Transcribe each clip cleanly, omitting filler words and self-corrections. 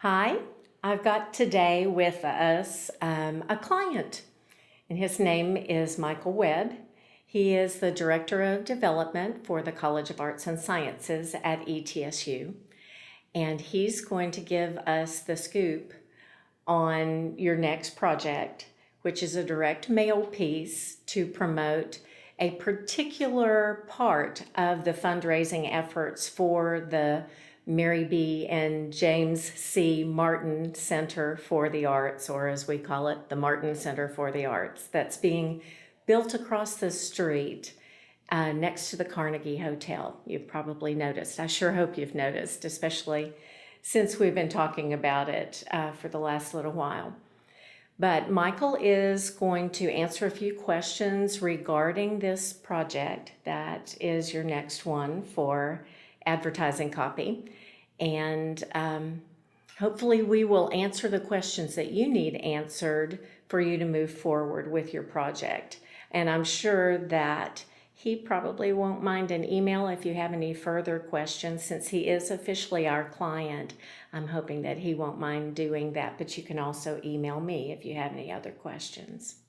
Hi, I've got today with us a client, and his name is Michael Webb. He is the Director of Development for the College of Arts and Sciences at ETSU, and he's going to give us the scoop on your next project, which is a direct mail piece to promote a particular part of the fundraising efforts for the Mary B. and James C. Martin Center for the Arts, or as we call it, the Martin Center for the Arts, that's being built across the street next to the Carnegie Hotel. You've probably noticed. I sure hope you've noticed, especially since we've been talking about it for the last little while. But Michael is going to answer a few questions regarding this project. That is your next one for advertising copy. And hopefully we will answer the questions that you need answered for you to move forward with your project. And I'm sure that he probably won't mind an email if you have any further questions. Since he is officially our client, I'm hoping that he won't mind doing that, but you can also email me if you have any other questions.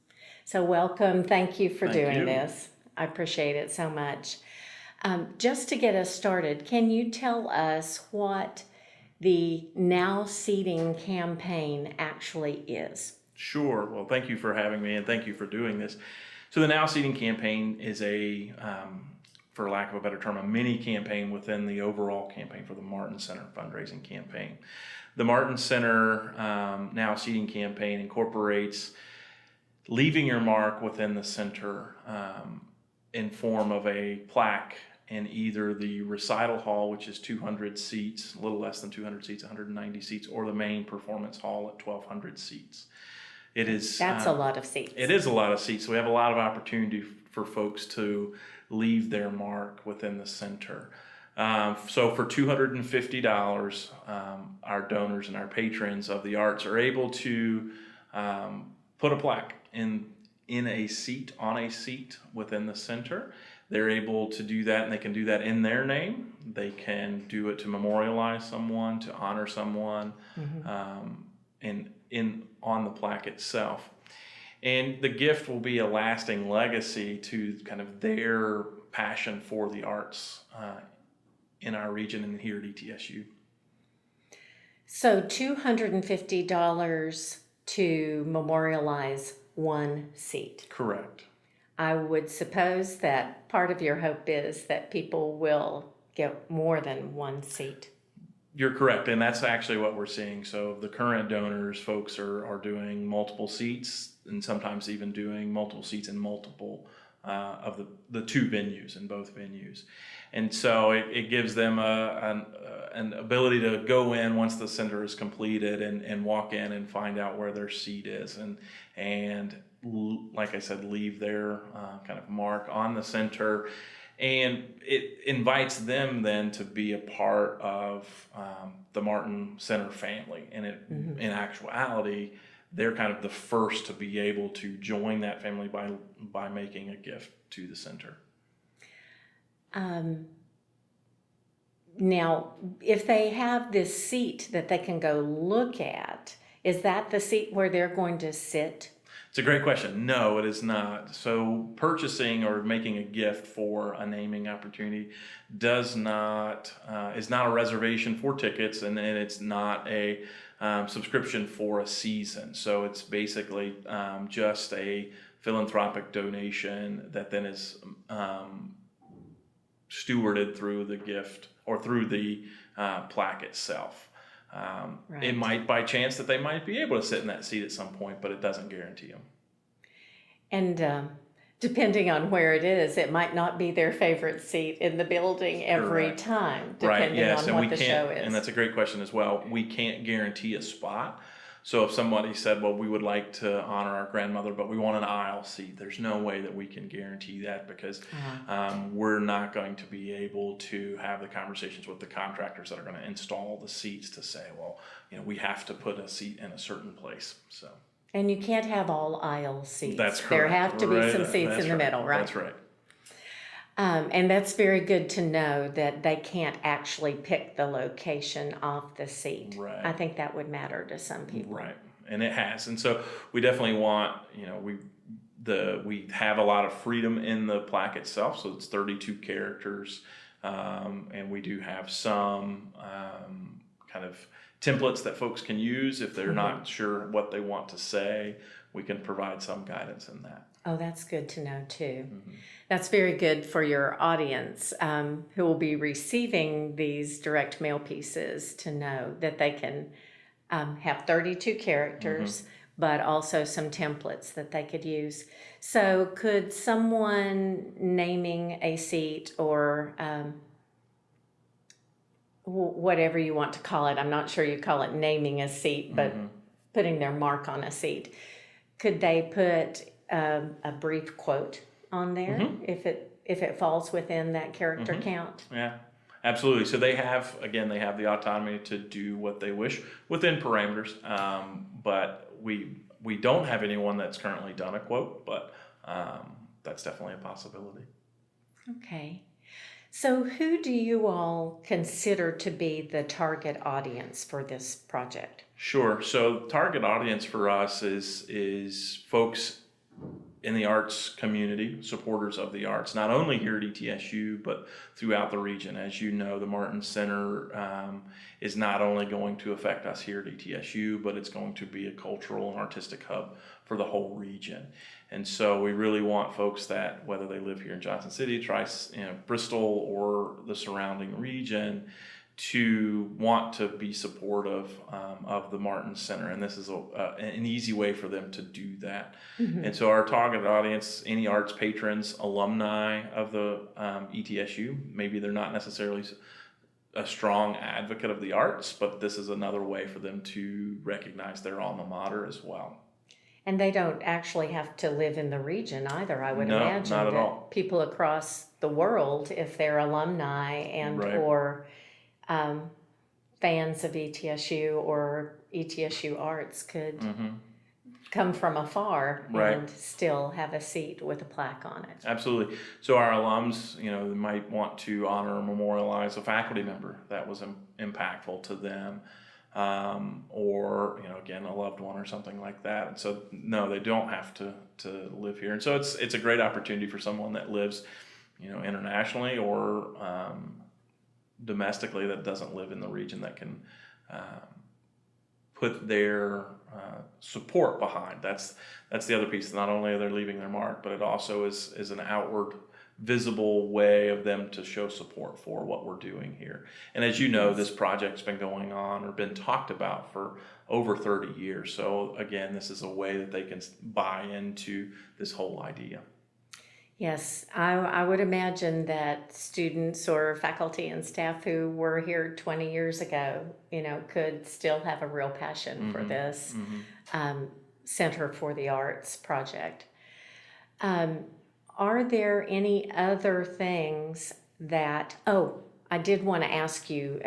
So welcome. Thank you for doing this. I appreciate it so much. Just to get us started, can you tell us what the Now Seating campaign actually is? Sure. Well, thank you for having me, and thank you for doing this. So the Now Seating campaign is for lack of a better term, a mini campaign within the overall campaign for the Martin Center fundraising campaign. The Martin Center Now Seating campaign incorporates leaving your mark within the center in form of a plaque in either the recital hall, which is 200 seats, a little less than 200 seats, 190 seats, or the main performance hall at 1,200 seats. That's a lot of seats. It is a lot of seats. So we have a lot of opportunity for folks to leave their mark within the center. So for $250, our donors and our patrons of the arts are able to put a plaque in a seat, on a seat within the center. They're able to do that, and they can do that in their name. They can do it to memorialize someone, to honor someone, and on the plaque itself. And the gift will be a lasting legacy to kind of their passion for the arts in our region and here at ETSU. So $250 to memorialize one seat. Correct. I would suppose that part of your hope is that people will get more than one seat. You're correct, and that's actually what we're seeing. So the current donors, folks are doing multiple seats, and sometimes even doing multiple seats in multiple of the two venues, in both venues. And so it gives them an ability to go in once the center is completed and walk in and find out where their seat is, and like I said, leave their kind of mark on the center. And it invites them then to be a part of the Martin Center family. And in actuality, they're kind of the first to be able to join that family by making a gift to the center. Now, if they have this seat that they can go look at, is that the seat where they're going to sit? It's a great question. No, it is not. So purchasing or making a gift for a naming opportunity is not a reservation for tickets, and it's not a subscription for a season. So it's basically just a philanthropic donation that then is stewarded through the gift or through the plaque itself. Right. It might, by chance, that they might be able to sit in that seat at some point, but it doesn't guarantee them. And depending on where it is, it might not be their favorite seat in the building every time, depending on what the show is. And that's a great question as well. We can't guarantee a spot. So if somebody said, well, we would like to honor our grandmother, but we want an aisle seat, there's no way that we can guarantee that, because we're not going to be able to have the conversations with the contractors that are going to install the seats to say, well, we have to put a seat in a certain place. So. And you can't have all aisle seats. That's correct. There have to be some seats in the middle, right? That's right. And that's very good to know that they can't actually pick the location off the seat. Right. I think that would matter to some people. Right, and it has, and so we definitely want, we have a lot of freedom in the plaque itself, so it's 32 characters, and we do have some kind of templates that folks can use if they're not sure what they want to say. We can provide some guidance in that. Oh, that's good to know too. That's very good for your audience who will be receiving these direct mail pieces to know that they can have 32 characters, but also some templates that they could use. So could someone naming a seat or whatever you want to call it, I'm not sure you call it naming a seat, but putting their mark on a seat, could they put a brief quote on there if it falls within that character count? Yeah, absolutely. So they have the autonomy to do what they wish within parameters. But we don't have anyone that's currently done a quote, but that's definitely a possibility. Okay. So who do you all consider to be the target audience for this project? Sure. So target audience for us is folks in the arts community, supporters of the arts, not only here at ETSU, but throughout the region. As you know, the Martin Center is not only going to affect us here at ETSU, but it's going to be a cultural and artistic hub for the whole region. And so we really want folks that, whether they live here in Johnson City, Bristol, or the surrounding region, to want to be supportive of the Martin Center, and this is an easy way for them to do that. And so our target audience, any arts patrons, alumni of the ETSU, maybe they're not necessarily a strong advocate of the arts, but this is another way for them to recognize their alma mater as well. And they don't actually have to live in the region either, I would No, imagine. not at that all. People across the world, if they're alumni and Right. or fans of ETSU or ETSU arts could come from afar Right. and still have a seat with a plaque on it. Absolutely. So our alums, they might want to honor or memorialize a faculty member that was impactful to them, or again, a loved one or something like that. And so no, they don't have to live here. And so it's a great opportunity for someone that lives, internationally or domestically, that doesn't live in the region, that can put their support behind. That's the other piece. Not only are they leaving their mark, but it also is an outward, visible way of them to show support for what we're doing here. And as you know, this project's been going on or been talked about for over 30 years. So again, this is a way that they can buy into this whole idea. Yes, I would imagine that students or faculty and staff who were here 20 years ago, could still have a real passion for this Center for the Arts project. Are there any other things that, I did want to ask you,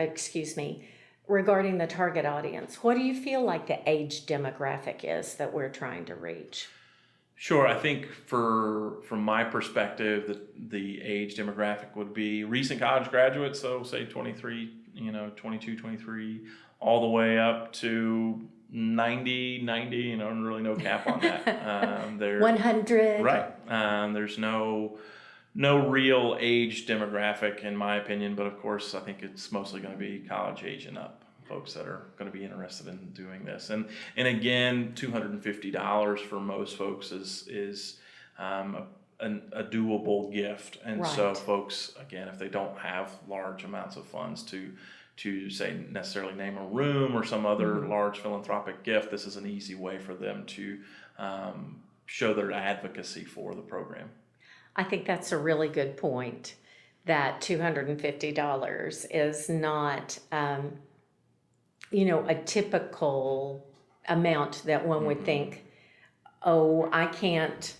regarding the target audience, what do you feel like the age demographic is that we're trying to reach? Sure. I think from my perspective, the age demographic would be recent college graduates, so say 23, 22, 23, all the way up to 90, really no cap on that. 100. Right. There's no real age demographic in my opinion, but of course I think it's mostly going to be college age and up. Folks that are going to be interested in doing this, and again, $250 for most folks is a doable gift, and so folks, again, if they don't have large amounts of funds to say necessarily name a room or some other large philanthropic gift, this is an easy way for them to show their advocacy for the program. I think that's a really good point. That $250 is not a typical amount that one would think, I can't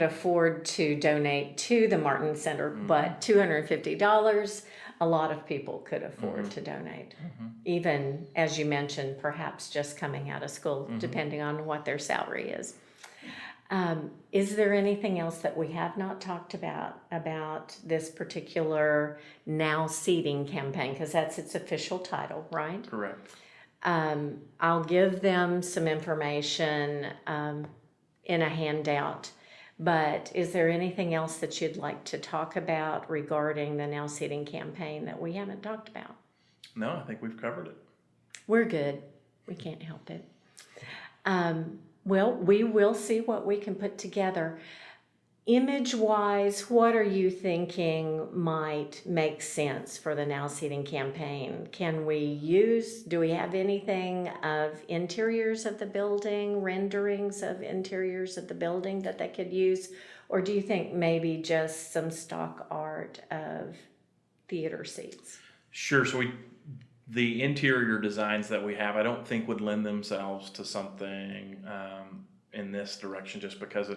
afford to donate to the Martin Center, but $250, a lot of people could afford to donate. Even, as you mentioned, perhaps just coming out of school, depending on what their salary is. Is there anything else that we have not talked about this particular Now Seating campaign? Because that's its official title, right? Correct. I'll give them some information in a handout. But is there anything else that you'd like to talk about regarding the Now Seating campaign that we haven't talked about? No, I think we've covered it. We're good. We can't help it. Well, we will see what we can put together. Image-wise, what are you thinking might make sense for the Now Seating campaign? Do we have anything of interiors of the building, renderings of interiors of the building that they could use? Or do you think maybe just some stock art of theater seats? Sure. So the interior designs that we have, I don't think would lend themselves to something in this direction, just because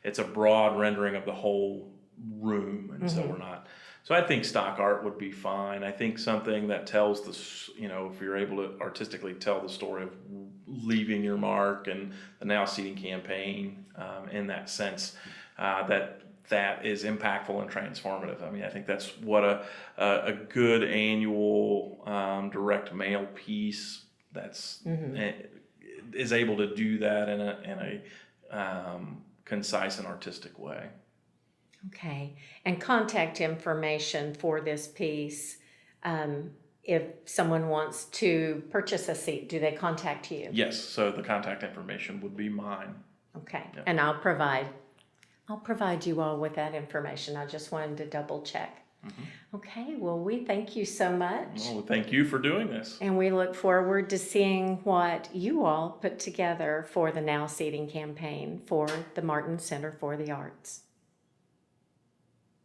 it's a broad rendering of the whole room, and so we're not. So I think stock art would be fine. I think something that tells if you're able to artistically tell the story of leaving your mark and the Now Seating campaign in that sense, that is impactful and transformative. I mean, I think that's what a good annual direct mail piece that's is able to do that in a concise and artistic way. Okay. And contact information for this piece. If someone wants to purchase a seat, do they contact you? Yes. So the contact information would be mine. Okay. Yep. And I'll provide you all with that information. I just wanted to double check. Okay, well, we thank you so much. Well, thank you for doing this. And we look forward to seeing what you all put together for the Now Seating campaign for the Martin Center for the Arts.